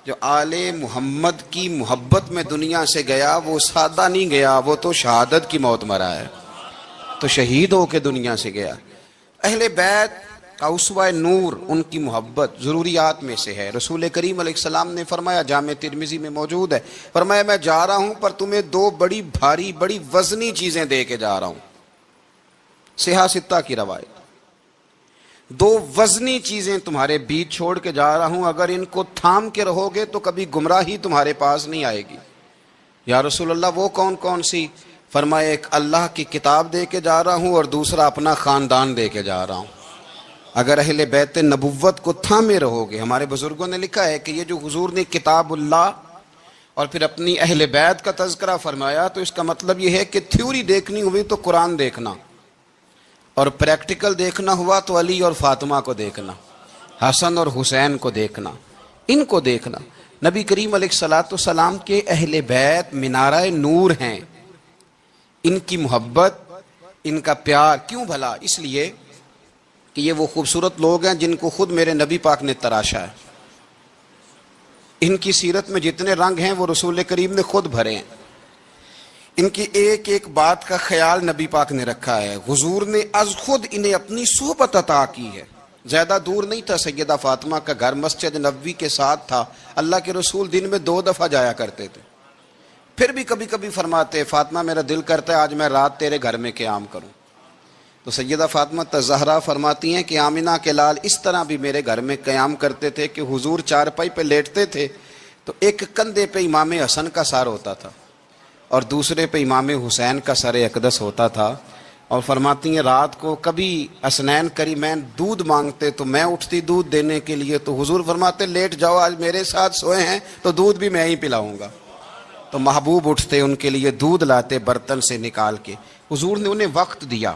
جو آل محمد کی محبت میں دنیا سے گیا وہ سادہ نہیں گیا، وہ تو شہادت کی موت مرا ہے، تو شہید ہو کے دنیا سے گیا۔ اہل بیت کا اسوہ نور ان کی محبت ضروریات میں سے ہے۔ رسول کریم علیہ السلام نے فرمایا، جامع ترمذی میں موجود ہے، فرمایا میں جا رہا ہوں پر تمہیں دو بڑی بھاری بڑی وزنی چیزیں دے کے جا رہا ہوں۔ صحیح ستہ کی روایت، دو وزنی چیزیں تمہارے بیچ چھوڑ کے جا رہا ہوں، اگر ان کو تھام کے رہو گے تو کبھی گمراہی تمہارے پاس نہیں آئے گی۔ یا رسول اللہ وہ کون کون سی؟ فرمایا ایک اللہ کی کتاب دے کے جا رہا ہوں اور دوسرا اپنا خاندان دے کے جا رہا ہوں۔ اگر اہل بیت نبوت کو تھامے رہو گے، ہمارے بزرگوں نے لکھا ہے کہ یہ جو حضور نے کتاب اللہ اور پھر اپنی اہل بیت کا تذکرہ فرمایا تو اس کا مطلب یہ ہے کہ تھیوری دیکھنی ہوئی تو قرآن دیکھنا، اور پریکٹیکل دیکھنا ہوا تو علی اور فاطمہ کو دیکھنا، حسن اور حسین کو دیکھنا، ان کو دیکھنا۔ نبی کریم علیہ الصلوۃ والسلام کے اہل بیت منارہ نور ہیں، ان کی محبت، ان کا پیار کیوں بھلا؟ اس لیے کہ یہ وہ خوبصورت لوگ ہیں جن کو خود میرے نبی پاک نے تراشا ہے۔ ان کی سیرت میں جتنے رنگ ہیں وہ رسول کریم نے خود بھرے ہیں۔ ان کی ایک ایک بات کا خیال نبی پاک نے رکھا ہے، حضور نے از خود انہیں اپنی صحبت عطا کی ہے۔ زیادہ دور نہیں تھا سیدہ فاطمہ کا گھر، مسجد نبوی کے ساتھ تھا، اللہ کے رسول دن میں 2 دفعہ جایا کرتے تھے۔ پھر بھی کبھی کبھی فرماتے، فاطمہ میرا دل کرتا ہے آج میں رات تیرے گھر میں قیام کروں، تو سیدہ فاطمہ الزہرا فرماتی ہیں کہ آمنہ کے لال اس طرح بھی میرے گھر میں قیام کرتے تھے کہ حضور چارپائی پہ لیٹتے تھے تو ایک کندھے پہ امام حسن کا سر ہوتا تھا اور دوسرے پہ امام حسین کا سر اقدس ہوتا تھا، اور فرماتی ہیں رات کو کبھی حسنین کریمین دودھ مانگتے تو میں اٹھتی دودھ دینے کے لیے، تو حضور فرماتے لیٹ جاؤ آج میرے ساتھ سوئے ہیں تو دودھ بھی میں ہی پلاؤں گا، تو محبوب اٹھتے ان کے لیے دودھ لاتے برتن سے نکال کے۔ حضور نے انہیں وقت دیا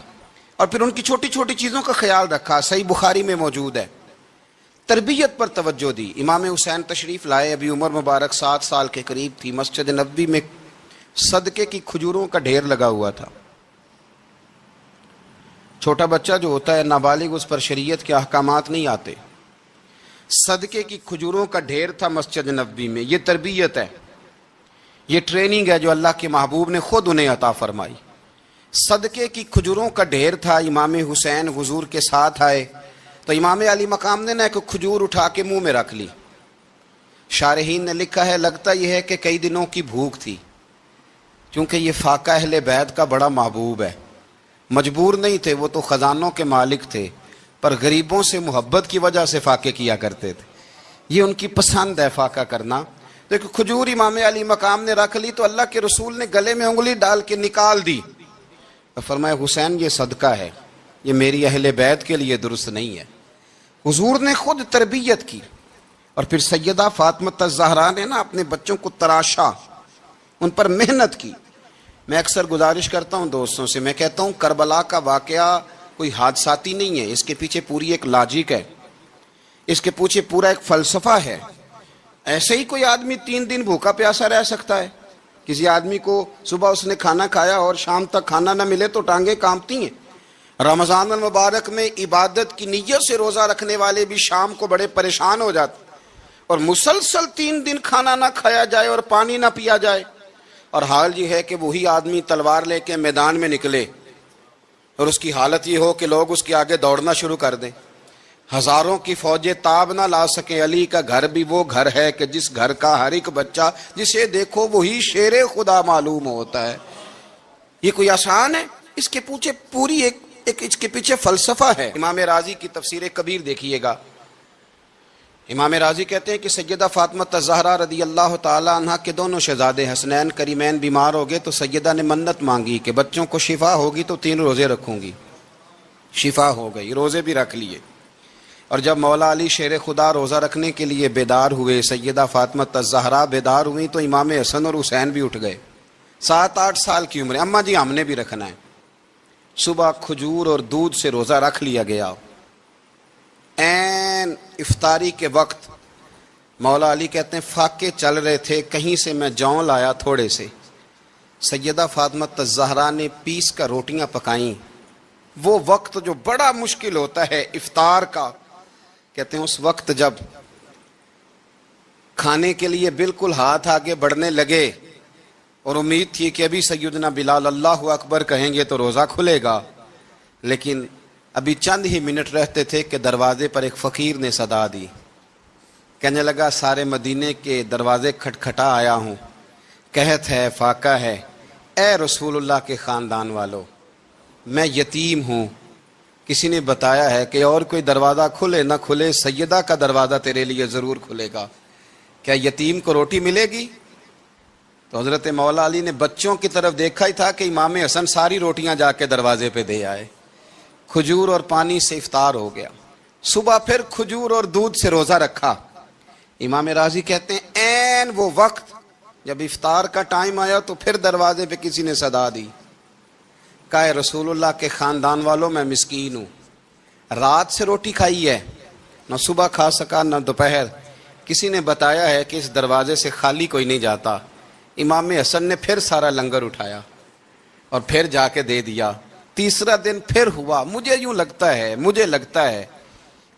اور پھر ان کی چھوٹی چھوٹی چیزوں کا خیال رکھا۔ صحیح بخاری میں موجود ہے، تربیت پر توجہ دی۔ امام حسین تشریف لائے، ابھی عمر مبارک 7 سال کے قریب تھی، مسجد نبوی میں صدقے کی کھجوروں کا ڈھیر لگا ہوا تھا۔ چھوٹا بچہ جو ہوتا ہے نابالغ، اس پر شریعت کے احکامات نہیں آتے۔ صدقے کی کھجوروں کا ڈھیر تھا مسجد نبوی میں۔ یہ تربیت ہے، یہ ٹریننگ ہے جو اللہ کے محبوب نے خود انہیں عطا فرمائی۔ صدقے کی کھجوروں کا ڈھیر تھا، امام حسین حضور کے ساتھ آئے تو امام علی مقام نے ایک کھجور اٹھا کے منہ میں رکھ لی۔ شارحین نے لکھا ہے لگتا یہ ہے کہ کئی دنوں کی بھوک تھی، کیونکہ یہ فاقہ اہل بیت کا بڑا محبوب ہے۔ مجبور نہیں تھے، وہ تو خزانوں کے مالک تھے، پر غریبوں سے محبت کی وجہ سے فاقے کیا کرتے تھے، یہ ان کی پسند ہے فاقہ کرنا۔ تو ایک کھجور امام علی مقام نے رکھ لی تو اللہ کے رسول نے گلے میں انگلی ڈال کے نکال دی، فرمایا حسین یہ صدقہ ہے، یہ میری اہل بیت کے لیے درست نہیں ہے۔ حضور نے خود تربیت کی، اور پھر سیدہ فاطمہ الزہرا نے اپنے بچوں کو تراشا، ان پر محنت کی۔ میں اکثر گزارش کرتا ہوں دوستوں سے، میں کہتا ہوں کربلا کا واقعہ کوئی حادثاتی نہیں ہے، اس کے پیچھے پوری ایک لاجک ہے، اس کے پیچھے پورا ایک فلسفہ ہے۔ ایسے ہی کوئی آدمی 3 دن بھوکا پیاسا رہ سکتا ہے؟ کسی آدمی کو صبح اس نے کھانا کھایا اور شام تک کھانا نہ ملے تو ٹانگیں کانپتی ہیں۔ رمضان المبارک میں عبادت کی نیت سے روزہ رکھنے والے بھی شام کو بڑے پریشان ہو جاتے، اور مسلسل 3 دن کھانا نہ کھایا جائے اور پانی نہ پیا جائے، اور حال یہ ہے کہ وہی آدمی تلوار لے کے میدان میں نکلے اور اس کی حالت یہ ہو کہ لوگ اس کے آگے دوڑنا شروع کر دیں، ہزاروں کی فوجیں تاب نہ لا سکیں۔ علی کا گھر بھی وہ گھر ہے کہ جس گھر کا ہر ایک بچہ جسے دیکھو وہی شیر خدا معلوم ہوتا ہے۔ یہ کوئی آسان ہے؟ اس کے پیچھے پوری ایک اس کے پیچھے فلسفہ ہے۔ امام راضی کی تفسیر کبیر دیکھیے گا، امام راضی کہتے ہیں کہ سیدہ فاطمہ الزہرا رضی اللہ تعالی عنہ کے دونوں شہزادے حسنین کریمین بیمار ہو گئے تو سیدہ نے منت مانگی کہ بچوں کو شفا ہوگی تو 3 روزے رکھوں گی۔ شفا ہو گئی، روزے بھی رکھ لیے، اور جب مولا علی شیر خدا روزہ رکھنے کے لیے بیدار ہوئے، سیدہ فاطمہ الزہرا بیدار ہوئی تو امام حسن اور حسین بھی اٹھ گئے، 7-8 سال کی عمر، اماں جی ہم نے بھی رکھنا ہے۔ صبح کھجور اور دودھ سے روزہ رکھ لیا گیا۔ عین افطاری کے وقت مولا علی کہتے ہیں فاقے چل رہے تھے، کہیں سے میں جوں لایا تھوڑے سے، سیدہ فاطمہ الزہرا نے پیس کر روٹیاں پکائیں۔ وہ وقت جو بڑا مشکل ہوتا ہے افطار کا، کہتے ہیں اس وقت جب کھانے کے لیے بالکل ہاتھ آگے بڑھنے لگے اور امید تھی کہ ابھی سیدنا بلال اللہ اکبر کہیں گے تو روزہ کھلے گا، لیکن ابھی چند ہی منٹ رہتے تھے کہ دروازے پر ایک فقیر نے صدا دی، کہنے لگا سارے مدینے کے دروازے کھٹکھٹا آیا ہوں، قحط ہے، فاقہ ہے، اے رسول اللہ کے خاندان والو، میں یتیم ہوں، کسی نے بتایا ہے کہ اور کوئی دروازہ کھلے نہ کھلے سیدہ کا دروازہ تیرے لیے ضرور کھلے گا، کیا یتیم کو روٹی ملے گی؟ تو حضرت مولا علی نے بچوں کی طرف دیکھا ہی تھا کہ امام حسن ساری روٹیاں جا کے دروازے پہ دے آئے، کھجور اور پانی سے افطار ہو گیا، صبح پھر کھجور اور دودھ سے روزہ رکھا۔ امام راضی کہتے ہیں عین وہ وقت جب افطار کا ٹائم آیا تو پھر دروازے پہ کسی نے صدا دی، کہا رسول اللہ کے خاندان والوں میں مسکین ہوں، رات سے روٹی کھائی ہے، نہ صبح کھا سکا نہ دوپہر، کسی نے بتایا ہے کہ اس دروازے سے خالی کوئی نہیں جاتا۔ امام حسن نے پھر سارا لنگر اٹھایا اور پھر جا کے دے دیا۔ تیسرا دن پھر ہوا، مجھے لگتا ہے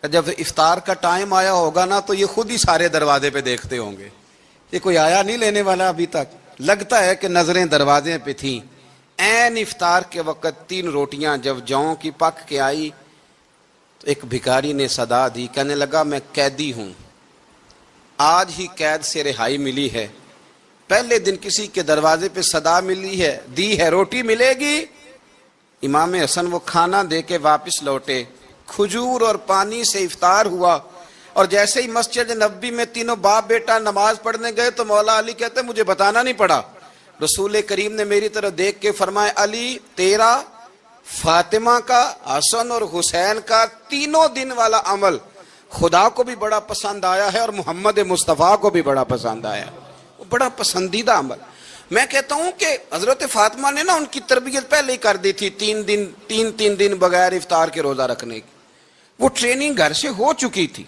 کہ جب افطار کا ٹائم آیا ہوگا نا تو یہ خود ہی سارے دروازے پہ دیکھتے ہوں گے، یہ کوئی آیا نہیں لینے والا ابھی تک، لگتا ہے کہ نظریں دروازے پہ تھیں۔ عین افطار کے وقت 3 روٹیاں جب جاؤں کی پک کے آئی تو ایک بھکاری نے صدا دی، کہنے لگا میں قیدی ہوں، آج ہی قید سے رہائی ملی ہے، پہلے دن کسی کے دروازے پہ صدا دی ہے روٹی ملے گی۔ امام حسن وہ کھانا دے کے واپس لوٹے، کھجور اور پانی سے افطار ہوا، اور جیسے ہی مسجد نبوی میں تینوں باپ بیٹا نماز پڑھنے گئے تو مولا علی کہتے مجھے بتانا نہیں پڑا، رسول کریم نے میری طرف دیکھ کے فرمایا علی تیرا، فاطمہ کا، حسن اور حسین کا 3 دن والا عمل خدا کو بھی بڑا پسند آیا ہے اور محمد مصطفیٰ کو بھی بڑا پسند آیا، وہ بڑا پسندیدہ عمل۔ میں کہتا ہوں کہ حضرت فاطمہ نے نا ان کی تربیت پہلے ہی کر دی تھی، 3 دن بغیر افطار کے روزہ رکھنے کی، وہ ٹریننگ گھر سے ہو چکی تھی۔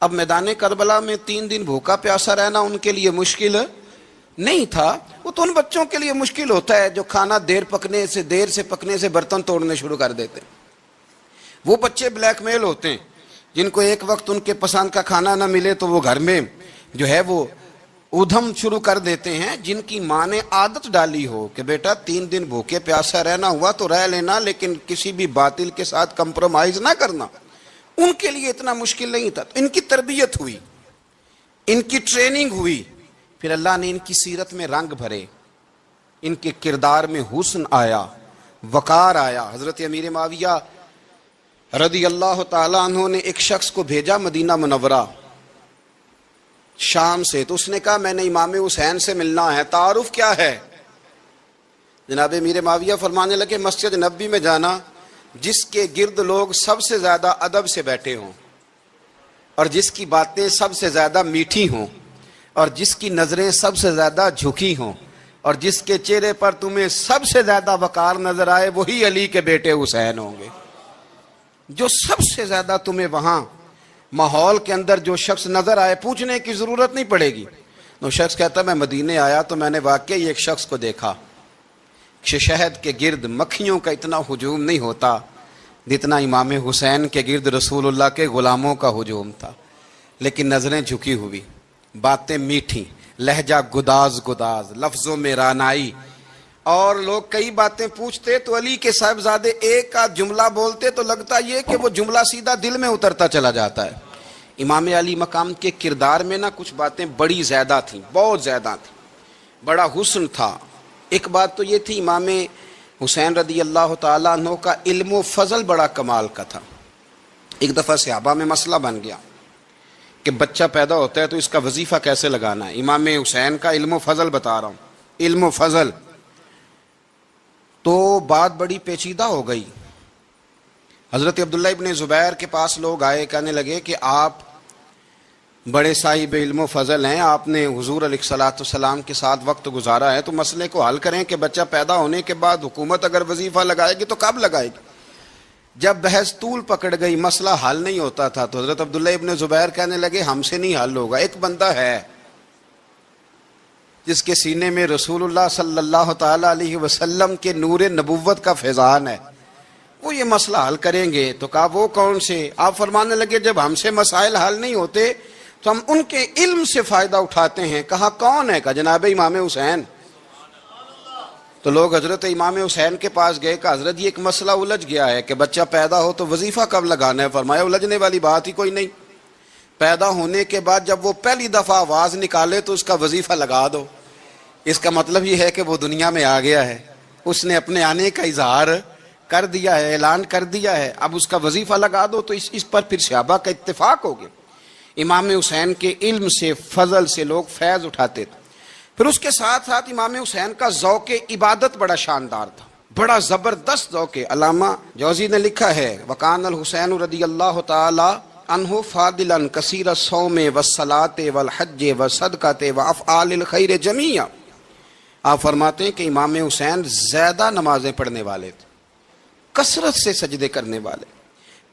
اب میدان کربلا میں 3 دن بھوکا پیاسا رہنا ان کے لیے مشکل نہیں تھا، وہ تو ان بچوں کے لیے مشکل ہوتا ہے جو کھانا دیر سے پکنے سے برتن توڑنے شروع کر دیتے، وہ بچے بلیک میل ہوتے ہیں جن کو ایک وقت ان کے پسند کا کھانا نہ ملے تو وہ گھر میں جو ہے وہ ادھم شروع کر دیتے ہیں، جن کی ماں نے عادت ڈالی ہو کہ بیٹا 3 دن بھوکے پیاسا رہنا ہوا تو رہ لینا لیکن کسی بھی باطل کے ساتھ کمپرومائز نہ کرنا، ان کے لیے اتنا مشکل نہیں تھا۔ ان کی تربیت ہوئی، ان کی ٹریننگ ہوئی، پھر اللہ نے ان کی سیرت میں رنگ بھرے، ان کے کردار میں حسن آیا، وقار آیا۔ حضرت امیر معاویہ رضی اللہ تعالیٰ عنہ نے ایک شخص کو بھیجا مدینہ منورہ شام سے، تو اس نے کہا میں نے امام حسین سے ملنا ہے، تعارف کیا ہے؟ جناب امیر معاویہ فرمانے لگے مسجد نبوی میں جانا جس کے گرد لوگ سب سے زیادہ ادب سے بیٹھے ہوں اور جس کی باتیں سب سے زیادہ میٹھی ہوں اور جس کی نظریں سب سے زیادہ جھکی ہوں اور جس کے چہرے پر تمہیں سب سے زیادہ وقار نظر آئے وہی علی کے بیٹے حسین ہوں گے۔ جو سب سے زیادہ تمہیں وہاں ماحول کے اندر جو شخص نظر آئے پوچھنے کی ضرورت نہیں پڑے گی۔ وہ شخص کہتا میں مدینے آیا تو میں نے واقعی ایک شخص کو دیکھا، شہد کے گرد مکھیوں کا اتنا ہجوم نہیں ہوتا جتنا امام حسین کے گرد رسول اللہ کے غلاموں کا ہجوم تھا، لیکن نظریں جھکی ہوئی، باتیں میٹھی، لہجہ گداز لفظوں میں رانائی، اور لوگ کئی باتیں پوچھتے تو علی کے صاحبزادے ایک آدھ جملہ بولتے تو لگتا یہ کہ وہ جملہ سیدھا دل میں اترتا چلا جاتا ہے۔ امام علی مقام کے کردار میں نا کچھ باتیں بڑی زیادہ تھیں، بہت زیادہ تھیں، بڑا حسن تھا۔ ایک بات تو یہ تھی امام حسین رضی اللہ تعالیٰ عنہ کا علم و فضل بڑا کمال کا تھا۔ ایک دفعہ صحابہ میں مسئلہ بن گیا کہ بچہ پیدا ہوتا ہے تو اس کا وظیفہ کیسے لگانا ہے، امام حسین کا علم و فضل بتا رہا ہوں، علم و فضل، تو بات بڑی پیچیدہ ہو گئی۔ حضرت عبداللہ ابن زبیر کے پاس لوگ آئے، کہنے لگے کہ آپ بڑے صاحب علم و فضل ہیں، آپ نے حضور علیہ الصلوۃ والسلام کے ساتھ وقت گزارا ہے، تو مسئلے کو حل کریں کہ بچہ پیدا ہونے کے بعد حکومت اگر وظیفہ لگائے گی تو کب لگائے گی۔ جب بحث طول پکڑ گئی، مسئلہ حل نہیں ہوتا تھا، تو حضرت عبداللہ ابن زبیر کہنے لگے ہم سے نہیں حل ہوگا، ایک بندہ ہے جس کے سینے میں رسول اللہ صلی اللہ تعالیٰ علیہ وسلم کے نور نبوت کا فیضان ہے، وہ یہ مسئلہ حل کریں گے۔ تو کہا وہ کون سے؟ آپ فرمانے لگے جب ہم سے مسائل حل نہیں ہوتے تو ہم ان کے علم سے فائدہ اٹھاتے ہیں. کہا کون ہے؟ کہا جناب امام حسین. تو لوگ حضرت امام حسین کے پاس گئے کہ حضرت یہ ایک مسئلہ الجھ گیا ہے کہ بچہ پیدا ہو تو وظیفہ کب لگانا ہے؟ فرمایا الجھنے والی بات ہی کوئی نہیں. پیدا ہونے کے بعد جب وہ پہلی دفعہ آواز نکالے تو اس کا وظیفہ لگا دو. اس کا مطلب یہ ہے کہ وہ دنیا میں آ گیا ہے, اس نے اپنے آنے کا اظہار کر دیا ہے, اعلان کر دیا ہے, اب اس کا وظیفہ لگا دو. تو اس پر پھر صحابہ کا اتفاق ہو گیا. امام حسین کے علم سے, فضل سے لوگ فیض اٹھاتے تھے. پھر اس کے ساتھ ساتھ امام حسین کا ذوق عبادت بڑا شاندار تھا, بڑا زبردست ذوق. علامہ جوزی نے لکھا ہے وکان الحسین رضی اللہ تعالی عنہ فاضلا کثیر الصوم والصلاۃ والحج والصدقۃ وافعال الخیر جمیعا. آپ فرماتے ہیں کہ امام حسین زیادہ نمازیں پڑھنے والے تھے, کثرت سے سجدے کرنے والے,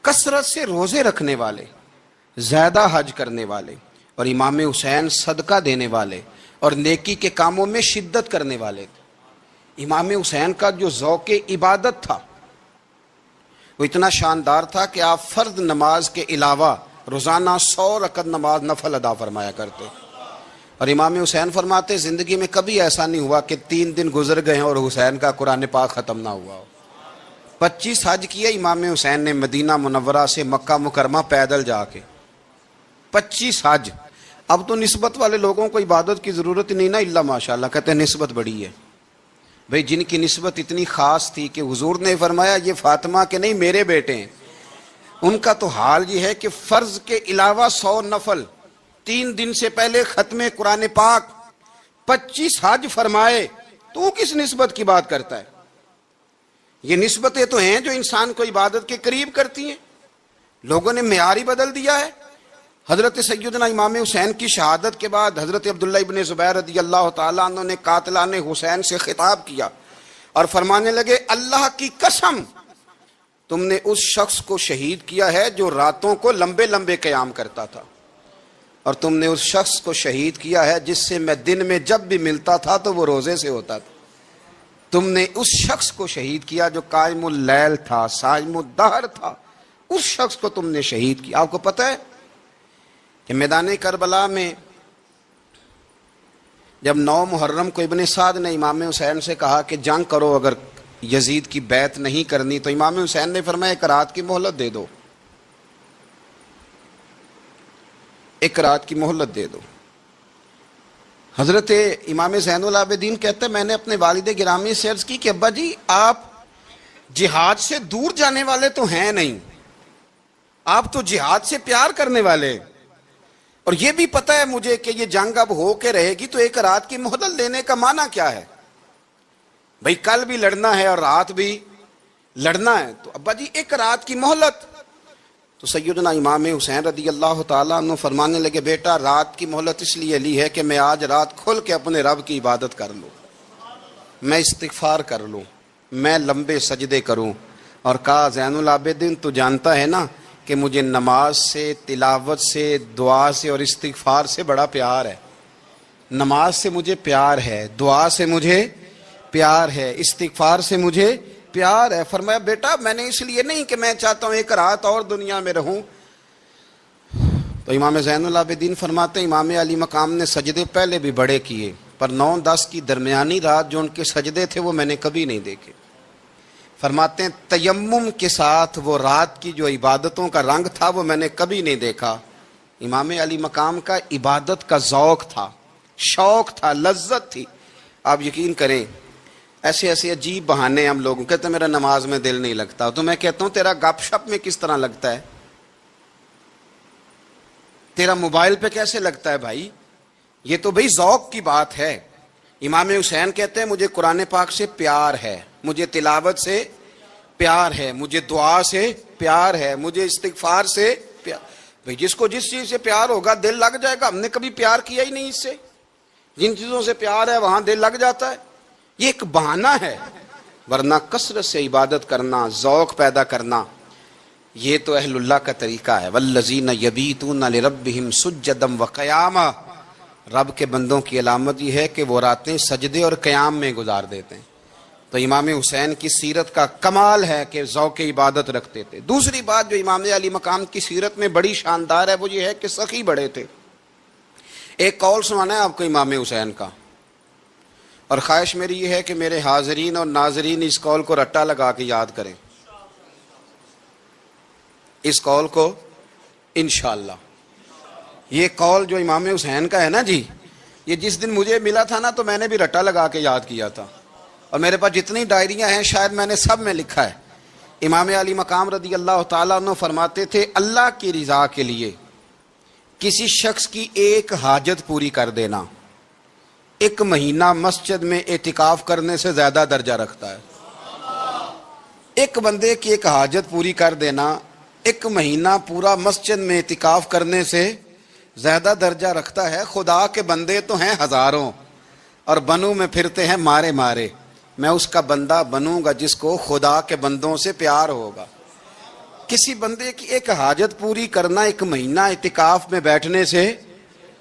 کثرت سے روزے رکھنے والے, زیادہ حج کرنے والے, اور امام حسین صدقہ دینے والے اور نیکی کے کاموں میں شدت کرنے والے تھے. امام حسین کا جو ذوق عبادت تھا وہ اتنا شاندار تھا کہ آپ فرض نماز کے علاوہ روزانہ 100 رکعت نماز نفل ادا فرمایا کرتے. اور امام حسین فرماتے زندگی میں کبھی ایسا نہیں ہوا کہ 3 دن گزر گئے ہیں اور حسین کا قرآن پاک ختم نہ ہوا ہو. 25 حج کیے امام حسین نے مدینہ منورہ سے مکہ مکرمہ پیدل جا کے, 25 حج. اب تو نسبت والے لوگوں کو عبادت کی ضرورت نہیں نا, اللہ ماشاءاللہ کہتے ہیں نسبت بڑی ہے. بھئی جن کی نسبت اتنی خاص تھی کہ حضور نے فرمایا یہ فاطمہ کے نہیں میرے بیٹے ہیں, ان کا تو حال یہ ہے کہ فرض کے علاوہ 100 نفل, 3 دن سے پہلے ختم قرآن پاک, 25 حج فرمائے. تو کس نسبت کی بات کرتا ہے؟ یہ نسبتیں تو ہیں جو انسان کو عبادت کے قریب کرتی ہیں. لوگوں نے معیار ہی بدل دیا ہے. حضرت سیدنا امام حسین کی شہادت کے بعد حضرت عبداللہ ابن زبیر رضی اللہ تعالیٰ عنہ نے قاتلان حسین سے خطاب کیا اور فرمانے لگے اللہ کی قسم تم نے اس شخص کو شہید کیا ہے جو راتوں کو لمبے لمبے قیام کرتا تھا, اور تم نے اس شخص کو شہید کیا ہے جس سے میں دن میں جب بھی ملتا تھا تو وہ روزے سے ہوتا تھا. تم نے اس شخص کو شہید کیا جو قائم اللیل تھا, صائم الدہر تھا, اس شخص کو تم نے شہید کیا. آپ کو پتہ ہے کہ میدان کربلا میں جب 9 محرم کو ابن سعد نے امام حسین سے کہا کہ جنگ کرو, اگر یزید کی بیعت نہیں کرنی, تو امام حسین نے فرمایا 1 رات کی مہلت دے دو, 1 رات کی مہلت دے دو. حضرت امام زین العابدین کہتے ہیں میں نے اپنے والد گرامی سے عرض کی کہ ابا جی آپ جہاد سے دور جانے والے تو ہیں نہیں, آپ تو جہاد سے پیار کرنے والے, اور یہ بھی پتہ ہے مجھے کہ یہ جنگ اب ہو کے رہے گی, تو 1 رات کی مہلت لینے کا معنی کیا ہے؟ بھئی کل بھی لڑنا ہے اور رات بھی لڑنا ہے, تو ابا جی 1 رات کی مہلت. تو سیدنا امام حسین رضی اللہ تعالیٰ عنہ فرمانے لگے بیٹا رات کی مہلت اس لیے لی ہے کہ میں آج رات کھل کے اپنے رب کی عبادت کر لوں, میں استغفار کر لوں, میں لمبے سجدے کروں. اور کہا زین العابدین تو جانتا ہے نا کہ مجھے نماز سے, تلاوت سے, دعا سے اور استغفار سے بڑا پیار ہے. نماز سے مجھے پیار ہے, دعا سے مجھے پیار ہے, استغفار سے مجھے پیار ہے. فرمایا بیٹا میں نے اس لیے نہیں کہ میں چاہتا ہوں 1 رات اور دنیا میں رہوں. تو امام زین العابدین فرماتے ہیں امام علی مقام نے سجدے پہلے بھی بڑے کیے, پر 9-10 کی درمیانی رات جو ان کے سجدے تھے وہ میں نے کبھی نہیں دیکھے. فرماتے ہیں تیمم کے ساتھ وہ رات کی جو عبادتوں کا رنگ تھا وہ میں نے کبھی نہیں دیکھا. امام علی مقام کا عبادت کا ذوق تھا, شوق تھا, لذت تھی. آپ یقین کریں ایسے ایسے عجیب بہانے ہم لوگوں کہتے ہیں میرا نماز میں دل نہیں لگتا, تو میں کہتا ہوں تیرا گپ شپ میں کس طرح لگتا ہے, تیرا موبائل پہ کیسے لگتا ہے بھائی؟ یہ تو بھائی ذوق کی بات ہے. امام حسین کہتے ہیں مجھے قرآن پاک سے پیار ہے, مجھے تلاوت سے پیار ہے, مجھے دعا سے پیار ہے, مجھے استغفار سے پیار. بھائی جس کو جس چیز سے پیار ہوگا دل لگ جائے گا. ہم نے کبھی پیار کیا ہی نہیں اس سے, جن چیزوں سے پیار ہے وہاں دل لگ جاتا ہے. یہ ایک بہانہ ہے, ورنہ کثرت سے عبادت کرنا, ذوق پیدا کرنا, یہ تو اہل اللہ کا طریقہ ہے. والذین یبیتون لربہم سجدا وقیاما, رب کے بندوں کی علامت یہ ہے کہ وہ راتیں سجدے اور قیام میں گزار دیتے ہیں. تو امام حسین کی سیرت کا کمال ہے کہ ذوق عبادت رکھتے تھے. دوسری بات جو امام علی مقام کی سیرت میں بڑی شاندار ہے وہ یہ ہے کہ سخی بڑے تھے. ایک قول سنانا ہے آپ کو امام حسین کا، اور خواہش میری یہ ہے کہ میرے حاضرین اور ناظرین اس قول کو رٹا لگا کے یاد کریں، اس قول کو انشاءاللہ۔ یہ قول جو امام حسین کا ہے نا جی، یہ جس دن مجھے ملا تھا نا تو میں نے بھی رٹا لگا کے یاد کیا تھا، اور میرے پاس جتنی ڈائریاں ہیں شاید میں نے سب میں لکھا ہے۔ امام علی مقام رضی اللہ تعالیٰ عنہ فرماتے تھے اللہ کی رضا کے لیے کسی شخص کی ایک حاجت پوری کر دینا 1 مہینہ مسجد میں اعتکاف کرنے سے زیادہ درجہ رکھتا ہے۔ ایک بندے کی ایک حاجت پوری کر دینا 1 مہینہ پورا مسجد میں اعتکاف کرنے سے زیادہ درجہ رکھتا ہے۔ خدا کے بندے تو ہیں ہزاروں اور بنوں میں پھرتے ہیں مارے مارے، میں اس کا بندہ بنوں گا جس کو خدا کے بندوں سے پیار ہوگا۔ کسی بندے کی ایک حاجت پوری کرنا 1 مہینہ اعتکاف میں بیٹھنے سے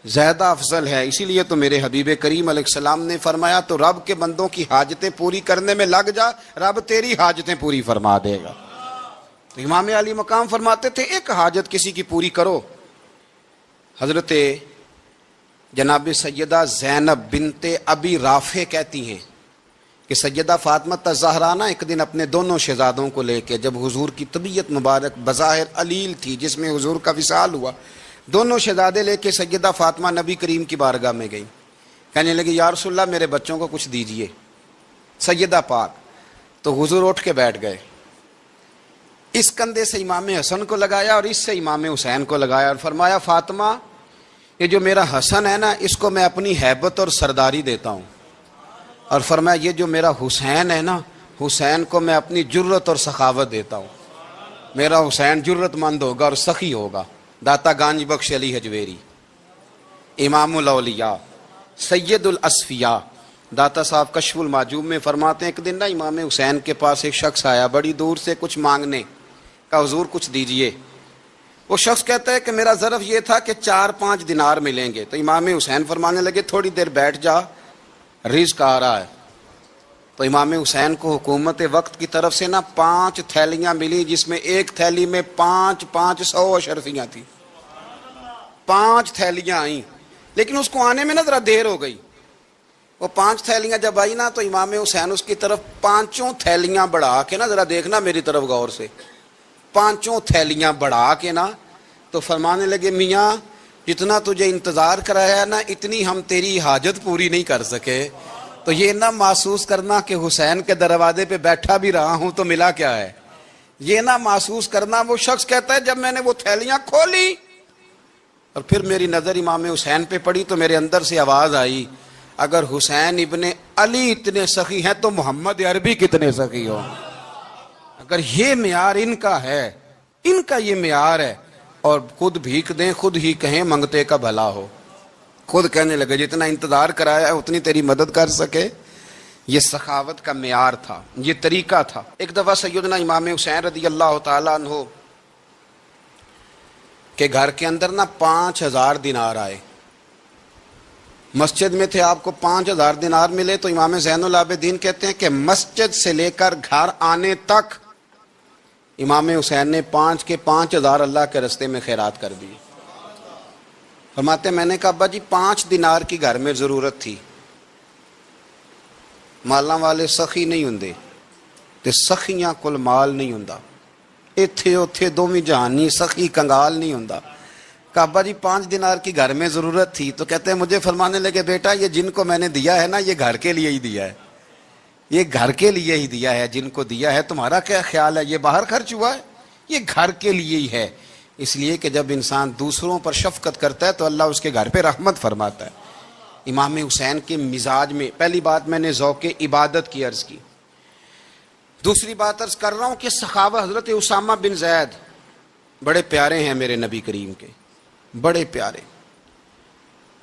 زیادہ افضل ہے۔ اسی لیے تو میرے حبیب کریم علیہ السلام نے فرمایا تو رب کے بندوں کی حاجتیں پوری کرنے میں لگ جا، رب تیری حاجتیں پوری فرما دے گا۔ تو امام علی مقام فرماتے تھے ایک حاجت کسی کی پوری کرو۔ حضرت جناب سیدہ زینب بنت ابی رافع کہتی ہیں کہ سیدہ فاطمہ الزہرا نا ایک دن اپنے دونوں شہزادوں کو لے کے، جب حضور کی طبیعت مبارک بظاہر علیل تھی جس میں حضور کا وصال ہوا، دونوں شہزادے لے کے سیدہ فاطمہ نبی کریم کی بارگاہ میں گئیں، کہنے لگی یا رسول اللہ میرے بچوں کو کچھ دیجئے سیدہ پاک۔ تو حضور اٹھ کے بیٹھ گئے، اس کندھے سے امام حسن کو لگایا اور اس سے امام حسین کو لگایا اور فرمایا فاطمہ یہ جو میرا حسن ہے نا اس کو میں اپنی ہیبت اور سرداری دیتا ہوں، اور فرمایا یہ جو میرا حسین ہے نا حسین کو میں اپنی جرت اور سخاوت دیتا ہوں، میرا حسین جرت مند ہوگا اور سخی ہوگا۔ داتا گانج بخش علی حجویری، امام الاولیاء، سید الاصفیاء، داتا صاحب کشف المعجوب میں فرماتے ہیں ایک دن نا امام حسین کے پاس ایک شخص آیا بڑی دور سے کچھ مانگنے کا، حضور کچھ دیجئے۔ وہ شخص کہتا ہے کہ میرا ظرف یہ تھا کہ 4-5 دینار ملیں گے۔ تو امام حسین فرمانے لگے تھوڑی دیر بیٹھ جا، رزق آ رہا ہے۔ تو امام حسین کو حکومت وقت کی طرف سے نا 5 تھیلیاں ملی جس میں ایک تھیلی میں 500 اشرفیاں تھیں، 5 تھیلیاں آئیں، لیکن اس کو آنے میں نا ذرا دیر ہو گئی۔ وہ 5 تھیلیاں جب آئی نا تو امام حسین اس کی طرف 5 تھیلیاں بڑھا کے نا، ذرا دیکھنا میری طرف غور سے، 5 تھیلیاں بڑھا کے نا تو فرمانے لگے میاں جتنا تجھے انتظار کرایا ہے نا اتنی ہم تیری حاجت پوری نہیں کر سکے۔ تو یہ نہ محسوس کرنا کہ حسین کے دروازے پہ بیٹھا بھی رہا ہوں تو ملا کیا ہے، یہ نہ محسوس کرنا۔ وہ شخص کہتا ہے جب میں نے وہ تھیلیاں کھولی اور پھر میری نظر امام حسین پہ پڑی تو میرے اندر سے آواز آئی اگر حسین ابن علی اتنے سخی ہیں تو محمد عربی کتنے سخی ہوں۔ اگر یہ معیار ان کا ہے، ان کا یہ معیار ہے، اور خود بھیک دیں خود ہی کہیں منگتے کا بھلا ہو، خود کہنے لگے جتنا انتظار کرایا ہے اتنی تیری مدد کر سکے۔ یہ سخاوت کا معیار تھا، یہ طریقہ تھا۔ ایک دفعہ سیدنا امام حسین رضی اللہ تعالیٰ عنہ کے گھر کے اندر نا 5000 دینار آئے، مسجد میں تھے، آپ کو 5000 دینار ملے تو امام زین العابدین کہتے ہیں کہ مسجد سے لے کر گھر آنے تک امام حسین نے 5 کے 5000 اللہ کے رستے میں خیرات کر دی۔ فرماتے ہیں میں نے کہا ابا جی 5 دینار کی گھر میں ضرورت تھی، مالاں والے سخی نہیں ہوندے تے سخیاں کل مال نہیں ہوندا، ایتھے اوتھے دوویں جہانی سخی کنگال نہیں ہوندا۔ کہا ابا جی 5 دینار کی گھر میں ضرورت تھی، تو کہتے ہیں مجھے فرمانے لگے بیٹا یہ جن کو میں نے دیا ہے نا یہ گھر کے لیے ہی دیا ہے، یہ گھر کے لیے ہی دیا ہے، جن کو دیا ہے تمہارا کیا خیال ہے یہ باہر خرچ ہوا ہے، یہ گھر کے لیے ہی ہے۔ اس لیے کہ جب انسان دوسروں پر شفقت کرتا ہے تو اللہ اس کے گھر پہ رحمت فرماتا ہے۔ امام حسین کے مزاج میں پہلی بات میں نے ذوق عبادت کی عرض کی، دوسری بات عرض کر رہا ہوں کہ سخاوت۔ حضرت اسامہ بن زید بڑے پیارے ہیں میرے نبی کریم کے، بڑے پیارے۔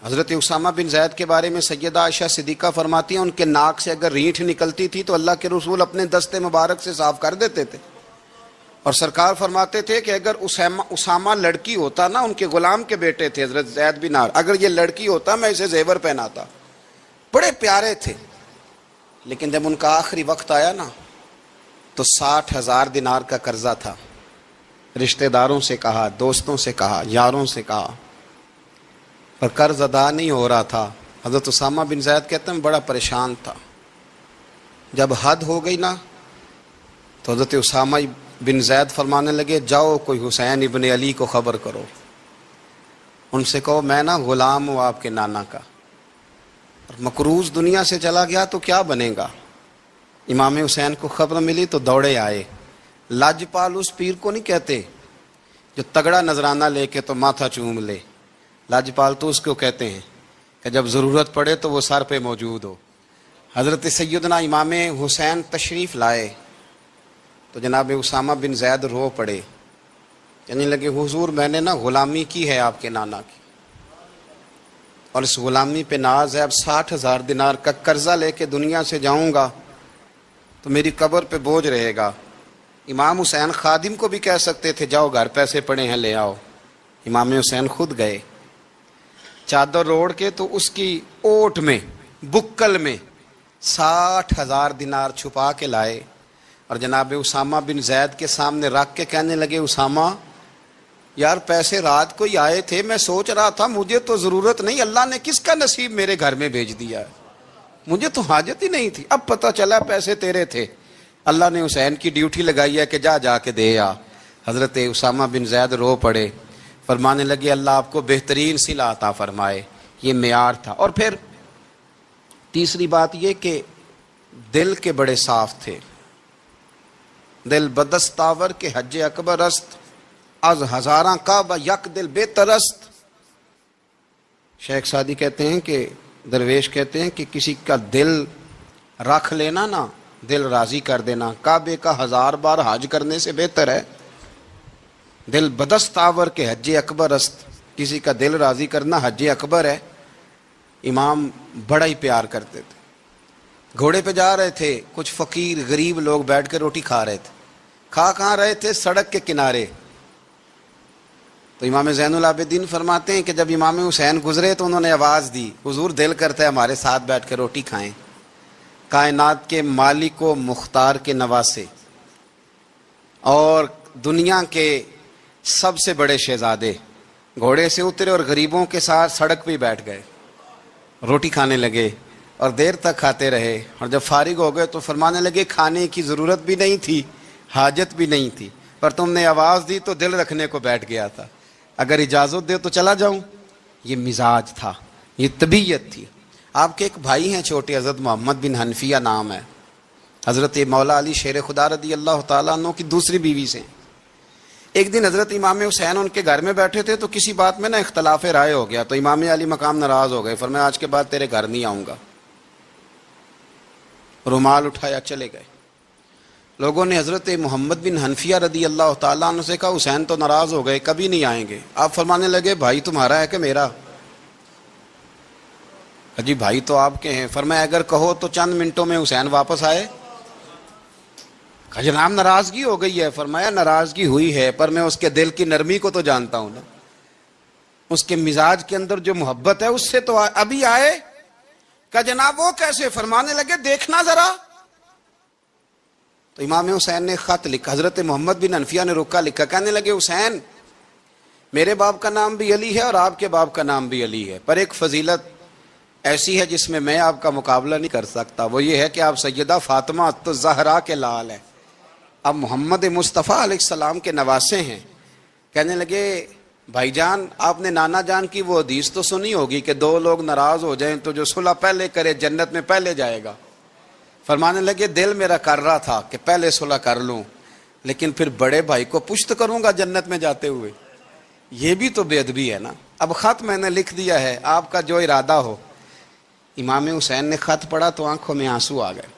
حضرت اسامہ بن زید کے بارے میں سیدہ عائشہ صدیقہ فرماتی ہیں ان کے ناک سے اگر رینٹھ نکلتی تھی تو اللہ کے رسول اپنے دستے مبارک سے صاف کر دیتے تھے، اور سرکار فرماتے تھے کہ اگر اسامہ لڑکی ہوتا نا، ان کے غلام کے بیٹے تھے حضرت زید بن عمرو، اگر یہ لڑکی ہوتا میں اسے زیور پہناتا۔ بڑے پیارے تھے، لیکن جب ان کا آخری وقت آیا نا تو 60,000 دینار کا قرضہ تھا۔ رشتہ داروں سے کہا، دوستوں سے کہا، یاروں سے کہا پر قرض ادا نہیں ہو رہا تھا. حضرت اسامہ بن زید کہتے ہیں بڑا پریشان تھا. جب حد ہو گئی نا تو حضرت اسامہ بن زید فرمانے لگے جاؤ کوئی حسین ابن علی کو خبر کرو، ان سے کہو میں نا غلام ہوں آپ کے نانا کا، اور مقروض دنیا سے چلا گیا تو کیا بنے گا. امام حسین کو خبر ملی تو دوڑے آئے. لاجپال اس پیر کو نہیں کہتے جو تگڑا نذرانہ لے کے تو ماتھا چوم لے، لاجپال تو اس کو کہتے ہیں کہ جب ضرورت پڑے تو وہ سر پہ موجود ہو. حضرت سیدنا امام حسین تشریف لائے تو جناب اسامہ بن زید رو پڑے، کہنے لگے حضور میں نے نا غلامی کی ہے آپ کے نانا کی، اور اس غلامی پہ ناز ہے، اب 60,000 دینار کا قرضہ لے کے دنیا سے جاؤں گا تو میری قبر پہ بوجھ رہے گا. امام حسین خادم کو بھی کہہ سکتے تھے جاؤ گھر پیسے پڑے ہیں لے آؤ. امام حسین خود گئے، چادر اوڑھ کے تو اس کی اوٹ میں بکل میں 60,000 دینار چھپا کے لائے اور جناب اسامہ بن زید کے سامنے رکھ کے کہنے لگے اسامہ یار پیسے رات کو ہی آئے تھے، میں سوچ رہا تھا مجھے تو ضرورت نہیں، اللہ نے کس کا نصیب میرے گھر میں بھیج دیا ہے، مجھے تو حاجت ہی نہیں تھی، اب پتہ چلا پیسے تیرے تھے. اللہ نے حسین کی ڈیوٹی لگائی ہے کہ جا کے دے آ. حضرت اسامہ بن زید رو پڑے، فرمانے لگے اللہ آپ کو بہترین صلہ عطا فرمائے. یہ معیار تھا. اور پھر تیسری بات یہ کہ دل کے بڑے صاف تھے. دل بدستاور کے حج اکبر است، از ہزاراں کعبہ یک دل بہتر است. شیخ سعدی کہتے ہیں کہ درویش کہتے ہیں کہ کسی کا دل رکھ لینا نا، دل راضی کر دینا، کعبے کا 1000 بار حج کرنے سے بہتر ہے. دل بدستاور کے حج اکبر است، کسی کا دل راضی کرنا حج اکبر ہے. امام بڑا ہی پیار کرتے تھے. گھوڑے پہ جا رہے تھے، کچھ فقیر غریب لوگ بیٹھ کے روٹی کھا رہے تھے. کہاں رہے تھے؟ سڑک کے کنارے. تو امام زین العابدین فرماتے ہیں کہ جب امام حسین گزرے تو انہوں نے آواز دی حضور دل کرتا ہے ہمارے ساتھ بیٹھ کے روٹی کھائیں. کائنات کے مالک و مختار کے نواسے اور دنیا کے سب سے بڑے شہزادے گھوڑے سے اترے اور غریبوں کے ساتھ سڑک پہ بیٹھ گئے، روٹی کھانے لگے اور دیر تک کھاتے رہے. اور جب فارغ ہو گئے تو فرمانے لگے کھانے کی ضرورت بھی نہیں تھی، حاجت بھی نہیں تھی، پر تم نے آواز دی تو دل رکھنے کو بیٹھ گیا تھا، اگر اجازت دے تو چلا جاؤں. یہ مزاج تھا، یہ طبیعت تھی. آپ کے ایک بھائی ہیں چھوٹے، حضرت محمد بن حنفیہ نام ہے، حضرت مولا علی شیر خدا رضی اللہ تعالیٰ عنہ کی دوسری بیوی سے. ایک دن حضرت امام حسین ان کے گھر میں بیٹھے تھے تو کسی بات میں نا اختلاف رائے ہو گیا، تو امام علی مقام ناراض ہو گئے، فرمایا آج کے بعد تیرے گھر نہیں آؤں گا. رومال اٹھایا چلے گئے. لوگوں نے حضرت محمد بن حنفیہ رضی اللہ تعالیٰ عنہ سے کہا حسین تو ناراض ہو گئے، کبھی نہیں آئیں گے. آپ فرمانے لگے بھائی تمہارا ہے کہ میرا؟ جی بھائی تو آپ کے ہیں. فرمایا اگر کہو تو چند منٹوں میں حسین واپس آئے. جناب ناراضگی ہو گئی ہے. فرمایا ناراضگی ہوئی ہے پر میں اس کے دل کی نرمی کو تو جانتا ہوں نا، اس کے مزاج کے اندر جو محبت ہے اس سے تو ابھی آئے. کہ جناب وہ کیسے؟ فرمانے لگے دیکھنا ذرا. تو امام حسین نے خط لکھا، حضرت محمد بن حنفیہ نے رکا لکھا، کہنے لگے حسین میرے باپ کا نام بھی علی ہے اور آپ کے باپ کا نام بھی علی ہے، پر ایک فضیلت ایسی ہے جس میں آپ کا مقابلہ نہیں کر سکتا، وہ یہ ہے کہ آپ سیدہ فاطمہ تو زہرا کے لال ہیں، اب محمد مصطفیٰ علیہ السلام کے نواسے ہیں. کہنے لگے بھائی جان آپ نے نانا جان کی وہ حدیث تو سنی ہوگی کہ دو لوگ ناراض ہو جائیں تو جو صلح پہلے کرے جنت میں پہلے جائے گا. فرمانے لگے دل میرا کر رہا تھا کہ پہلے صلح کر لوں، لیکن پھر بڑے بھائی کو پشت کروں گا جنت میں جاتے ہوئے، یہ بھی تو بے ادبی ہے نا. اب خط میں نے لکھ دیا ہے، آپ کا جو ارادہ ہو. امام حسین نے خط پڑھا تو آنکھوں میں آنسو آ گئے.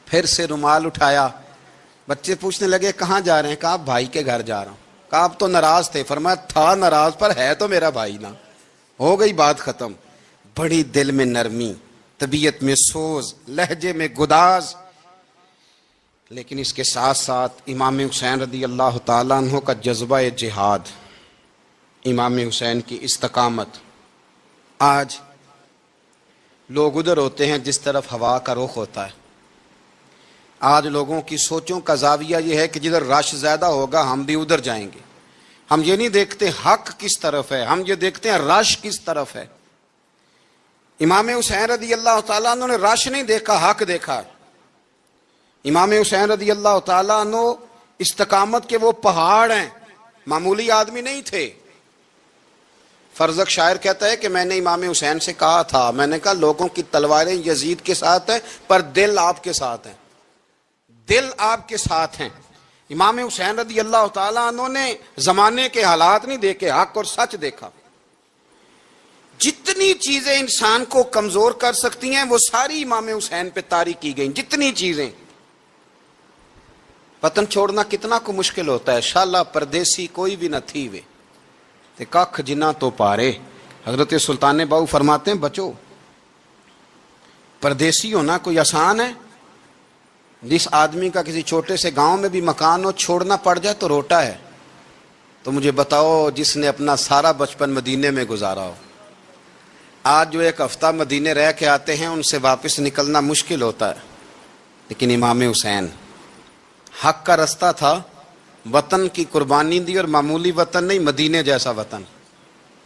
پھر سے رومال اٹھایا. بچے پوچھنے لگے کہاں جا رہے ہیں؟ کہا بھائی کے گھر جا رہا ہوں. کہا آپ تو ناراض تھے. فرمایا تھا ناراض پر ہے تو میرا بھائی نا. ہو گئی بات ختم. بڑی دل میں نرمی، طبیعت میں سوز، لہجے میں گداز. لیکن اس کے ساتھ ساتھ امام حسین رضی اللہ تعالیٰ عنہ کا جذبہ جہاد، امام حسین کی استقامت. آج لوگ ادھر ہوتے ہیں جس طرف ہوا کا رخ ہوتا ہے. آج لوگوں کی سوچوں کا زاویہ یہ ہے کہ جدھر رش زیادہ ہوگا ہم بھی ادھر جائیں گے، ہم یہ نہیں دیکھتے حق کس طرف ہے، ہم یہ دیکھتے ہیں رش کس طرف ہے۔ امام حسین رضی اللہ تعالیٰ عنہ نے رش نہیں دیکھا، حق دیکھا۔ امام حسین رضی اللہ تعالیٰ عنہ استقامت کے وہ پہاڑ ہیں، معمولی آدمی نہیں تھے۔ فرزق شاعر کہتا ہے کہ میں نے امام حسین سے کہا تھا، میں نے کہا لوگوں کی تلواریں یزید کے ساتھ ہیں پر دل آپ کے ساتھ ہیں، دل آپ کے ساتھ ہیں۔ امام حسین رضی اللہ تعالیٰ عنہ نے زمانے کے حالات نہیں دیکھے، حق اور سچ دیکھا۔ جتنی چیزیں انسان کو کمزور کر سکتی ہیں وہ ساری امام حسین پہ طاری کی گئیں، جتنی چیزیں۔ وطن چھوڑنا کتنا کو مشکل ہوتا ہے، شالا پردیسی کوئی بھی نہ تھی وے تے ککھ جنہ تو پارے۔ حضرت سلطان باؤ فرماتے ہیں بچو، پردیسی ہونا کوئی آسان ہے؟ جس آدمی کا کسی چھوٹے سے گاؤں میں بھی مکان ہو، چھوڑنا پڑ جائے تو روٹا ہے۔ تو مجھے بتاؤ جس نے اپنا سارا بچپن مدینے میں گزارا ہو، آج جو ایک ہفتہ مدینے رہ کے آتے ہیں ان سے واپس نکلنا مشکل ہوتا ہے۔ لیکن امام حسین حق کا رستہ تھا، وطن کی قربانی دی، اور معمولی وطن نہیں، مدینے جیسا وطن۔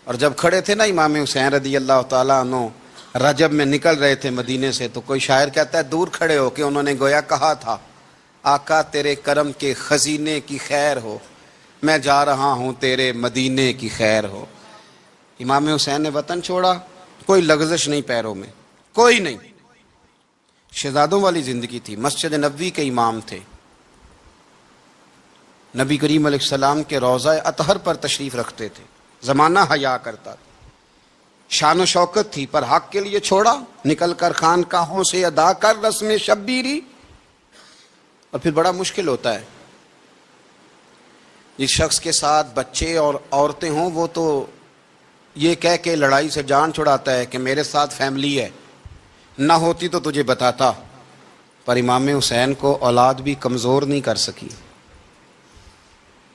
اور جب کھڑے تھے نا امام حسین رضی اللہ تعالیٰ عنہ رجب میں نکل رہے تھے مدینے سے، تو کوئی شاعر کہتا ہے دور کھڑے ہو کہ انہوں نے گویا کہا تھا، آقا تیرے کرم کے خزینے کی خیر ہو، میں جا رہا ہوں تیرے مدینے کی خیر ہو۔ امام حسین نے وطن چھوڑا، کوئی لغزش نہیں پیروں میں، کوئی نہیں۔ شہزادوں والی زندگی تھی، مسجد نبوی کے امام تھے، نبی کریم علیہ السلام کے روضہ اطہر پر تشریف رکھتے تھے، زمانہ حیا کرتا تھا، شان و شوکت تھی، پر حق کے لیے چھوڑا، نکل کر خانقاہوں سے ادا کر رسم شبیری۔ اور پھر بڑا مشکل ہوتا ہے، جس شخص کے ساتھ بچے اور عورتیں ہوں وہ تو یہ کہہ کے لڑائی سے جان چھڑاتا ہے کہ میرے ساتھ فیملی ہے، نہ ہوتی تو تجھے بتاتا۔ پر امام حسین کو اولاد بھی کمزور نہیں کر سکی،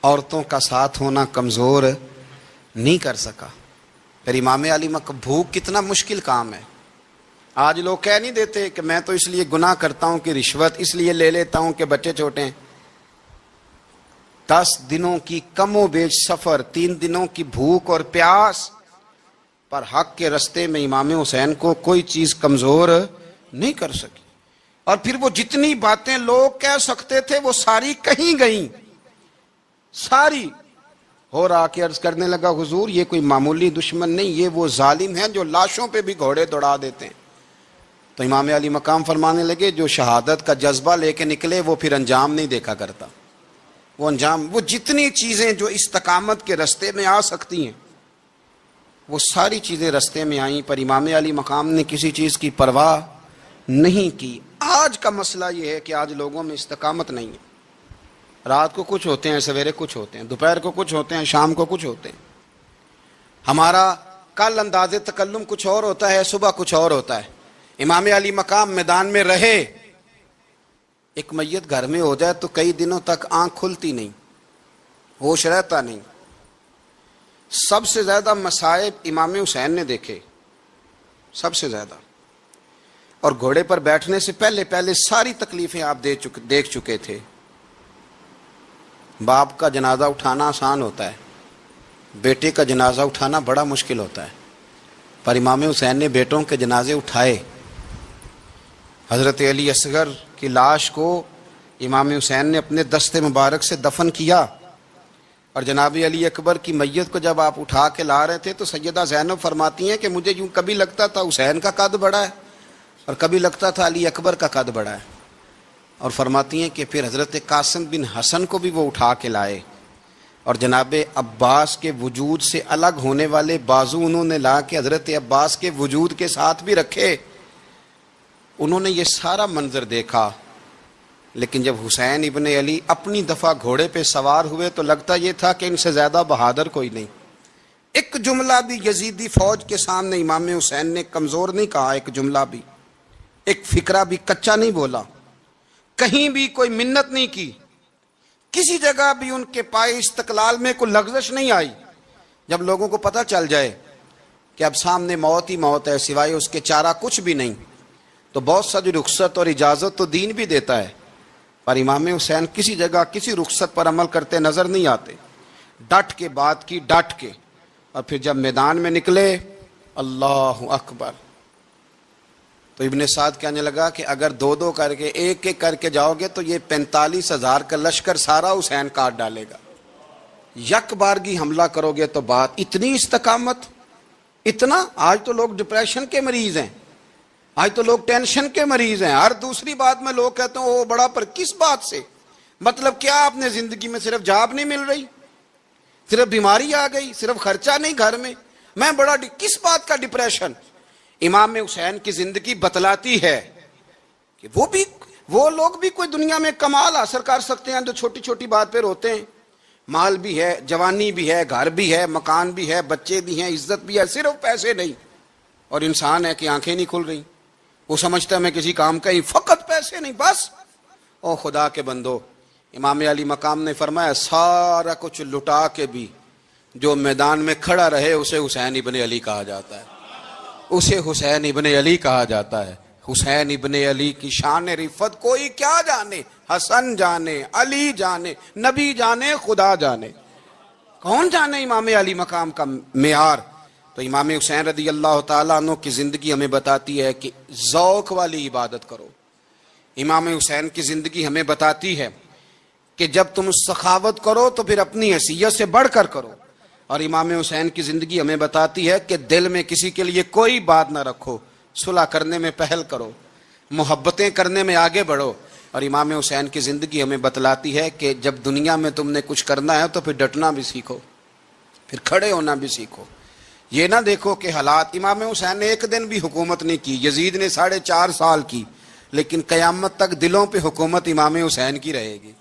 عورتوں کا ساتھ ہونا کمزور نہیں کر سکا۔ پھر امام علی بھوک کتنا مشکل کام ہے۔ آج لوگ کہہ نہیں دیتے کہ میں تو اس لیے گناہ کرتا ہوں کہ رشوت اس لیے لے لیتا ہوں کہ بچے چھوٹے ہیں۔ 10 دنوں کی کم و بیش سفر، 3 دنوں کی بھوک اور پیاس، پر حق کے رستے میں امام حسین کو کوئی چیز کمزور نہیں کر سکی۔ اور پھر وہ جتنی باتیں لوگ کہہ سکتے تھے وہ ساری کہیں گئیں، ساری۔ اور آ کے عرض کرنے لگا حضور یہ کوئی معمولی دشمن نہیں، یہ وہ ظالم ہیں جو لاشوں پہ بھی گھوڑے دوڑا دیتے ہیں۔ تو امام علی مقام فرمانے لگے جو شہادت کا جذبہ لے کے نکلے وہ پھر انجام نہیں دیکھا کرتا۔ وہ انجام، وہ جتنی چیزیں جو استقامت کے رستے میں آ سکتی ہیں وہ ساری چیزیں رستے میں آئیں، پر امام علی مقام نے کسی چیز کی پرواہ نہیں کی۔ آج کا مسئلہ یہ ہے کہ آج لوگوں میں استقامت نہیں ہے، رات کو کچھ ہوتے ہیں، سویرے کچھ ہوتے ہیں، دوپہر کو کچھ ہوتے ہیں، شام کو کچھ ہوتے ہیں۔ ہمارا کل انداز تکلم کچھ اور ہوتا ہے، صبح کچھ اور ہوتا ہے۔ امام علی مقام میدان میں رہے، ایک میت گھر میں ہو جائے تو کئی دنوں تک آنکھ کھلتی نہیں، ہوش رہتا نہیں۔ سب سے زیادہ مصائب امام حسین نے دیکھے، سب سے زیادہ۔ اور گھوڑے پر بیٹھنے سے پہلے ساری تکلیفیں آپ دیکھ چکے تھے۔ باپ کا جنازہ اٹھانا آسان ہوتا ہے، بیٹے کا جنازہ اٹھانا بڑا مشکل ہوتا ہے، پر امام حسین نے بیٹوں کے جنازے اٹھائے۔ حضرت علی اصغر کی لاش کو امام حسین نے اپنے دست مبارک سے دفن کیا، اور جناب علی اکبر کی میت کو جب آپ اٹھا کے لا رہے تھے تو سیدہ زینب فرماتی ہیں کہ مجھے یوں کبھی لگتا تھا حسین کا قد بڑا ہے اور کبھی لگتا تھا علی اکبر کا قد بڑا ہے۔ اور فرماتی ہیں کہ پھر حضرت قاسم بن حسن کو بھی وہ اٹھا کے لائے، اور جناب عباس کے وجود سے الگ ہونے والے بازو انہوں نے لا کے حضرت عباس کے وجود کے ساتھ بھی رکھے۔ انہوں نے یہ سارا منظر دیکھا، لیکن جب حسین ابن علی اپنی دفعہ گھوڑے پہ سوار ہوئے تو لگتا یہ تھا کہ ان سے زیادہ بہادر کوئی نہیں۔ ایک جملہ بھی یزیدی فوج کے سامنے امام حسین نے کمزور نہیں کہا، ایک جملہ بھی، ایک فکرہ بھی کچا نہیں بولا، کہیں بھی کوئی منت نہیں کی، کسی جگہ بھی ان کے پائے استقلال میں کوئی لغزش نہیں آئی۔ جب لوگوں کو پتہ چل جائے کہ اب سامنے موت ہی موت ہے، سوائے اس کے چارہ کچھ بھی نہیں، تو بہت ساری رخصت اور اجازت تو دین بھی دیتا ہے، پر امام حسین کسی جگہ کسی رخصت پر عمل کرتے نظر نہیں آتے۔ ڈٹ کے بات کی، ڈٹ کے، اور پھر جب میدان میں نکلے اللہ اکبر، تو ابن سعد کہنے لگا کہ اگر دو دو کر کے ایک ایک کر کے جاؤ گے تو یہ 45,000 کا لشکر سارا حسین کاٹ ڈالے گا، یک بارگی حملہ کرو گے تو بات، اتنی استقامت، اتنا۔ آج تو لوگ ڈپریشن کے مریض ہیں، آج تو لوگ ٹینشن کے مریض ہیں، ہر دوسری بات میں لوگ کہتے ہیں وہ بڑا، پر کس بات سے؟ مطلب کیا آپ نے زندگی میں صرف جاب نہیں مل رہی، صرف بیماری آ گئی، صرف خرچہ نہیں گھر میں بڑا، کس بات کا ڈپریشن؟ امام حسین کی زندگی بتلاتی ہے کہ وہ لوگ بھی کوئی دنیا میں کمال حاصل کر سکتے ہیں جو چھوٹی چھوٹی بات پہ روتے ہیں۔ مال بھی ہے، جوانی بھی ہے، گھر بھی ہے، مکان بھی ہے، بچے بھی ہیں، عزت بھی ہے، صرف پیسے نہیں۔ اور انسان ہے کہ آنکھیں نہیں کھل رہی، وہ سمجھتا ہے میں کسی کام کا ہی، فقط پیسے نہیں بس۔ او خدا کے بندو، امام علی مقام نے فرمایا سارا کچھ لٹا کے بھی جو میدان میں کھڑا رہے اسے حسین ابن علی کہا جاتا ہے، اسے حسین ابن علی کہا جاتا ہے۔ حسین ابن علی کی شان رفت کوئی کیا جانے، حسن جانے، علی جانے، نبی جانے، خدا جانے، کون جانے امام علی مقام کا معیار۔ تو امام حسین رضی اللہ تعالیٰ عنہ کی زندگی ہمیں بتاتی ہے کہ ذوق والی عبادت کرو۔ امام حسین کی زندگی ہمیں بتاتی ہے کہ جب تم سخاوت کرو تو پھر اپنی حیثیت سے بڑھ کر کرو۔ اور امام حسین کی زندگی ہمیں بتاتی ہے کہ دل میں کسی کے لیے کوئی بات نہ رکھو، صلح کرنے میں پہل کرو، محبتیں کرنے میں آگے بڑھو۔ اور امام حسین کی زندگی ہمیں بتلاتی ہے کہ جب دنیا میں تم نے کچھ کرنا ہے تو پھر ڈٹنا بھی سیکھو، پھر کھڑے ہونا بھی سیکھو۔ یہ نہ دیکھو کہ حالات، امام حسین نے ایک دن بھی حکومت نہیں کی، یزید نے 4.5 سال کی، لیکن قیامت تک دلوں پہ حکومت امام حسین کی رہے گی۔